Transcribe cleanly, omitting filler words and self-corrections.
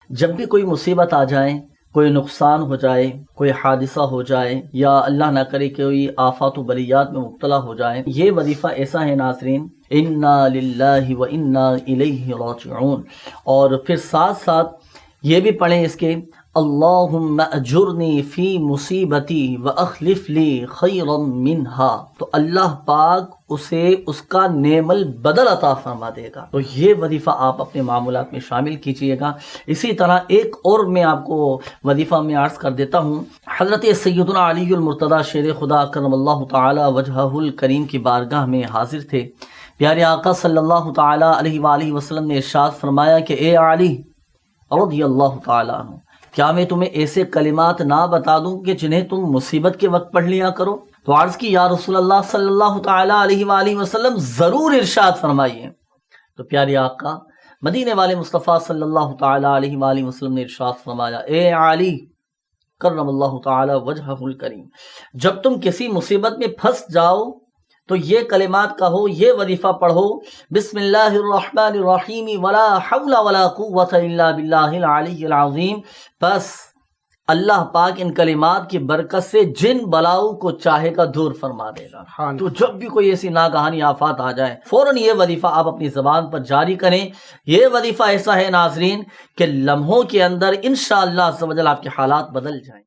جب بھی کوئی مصیبت آ جائے، کوئی نقصان ہو جائے، کوئی حادثہ ہو جائے، یا اللہ نہ کرے کوئی آفات و بلیات میں مبتلا ہو جائے، یہ وظیفہ ایسا ہے ناظرین، انا للہ و انا الیہ راجعون، اور پھر ساتھ ساتھ یہ بھی پڑھیں اس کے، اللہم اجرنی فی مصیبتی واخلف لی خیرا منہا، تو اللہ پاک اسے اس کا نعم البدل عطا فرما دے گا۔ تو یہ وظیفہ آپ اپنے معمولات میں شامل کیجئے گا۔ اسی طرح ایک اور میں آپ کو وظیفہ میں عرض کر دیتا ہوں، حضرت سیدنا علی المرتضیٰ شیر خدا کرم اللہ تعالی وجہہ الکریم کی بارگاہ میں حاضر تھے۔ پیارے آقا صلی اللہ تعالی علیہ وآلہ وسلم نے ارشاد فرمایا کہ اے علی رضی اللہ تعالی عنہ، کیا میں تمہیں ایسے کلمات نہ بتا دوں کہ جنہیں تم مصیبت کے وقت پڑھ لیا کرو؟ تو عرض کی یا رسول اللہ صلی اللہ تعالی علیہ وآلہ وسلم ضرور ارشاد فرمائیے۔ تو پیارے آقا مدینے والے مصطفیٰ صلی اللہ تعالی علیہ وآلہ وسلم نے ارشاد فرمایا، اے علی کرم اللہ تعالی وجہہ الکریم، جب تم کسی مصیبت میں پھنس جاؤ تو یہ کلمات کہو، یہ وظیفہ پڑھو، بسم اللہ الرحمن الرحیم ولا حول ولا قوة الا باللہ العلی العظیم، بس اللہ پاک ان کلمات کی برکت سے جن بلاؤں کو چاہے گا دور فرما دے گا۔ تو جب بھی کوئی ایسی ناگہانی آفات آ جائے، فوراً یہ وظیفہ آپ اپنی زبان پر جاری کریں۔ یہ وظیفہ ایسا ہے ناظرین کہ لمحوں کے اندر انشاءاللہ عز و جل آپ کے حالات بدل جائیں۔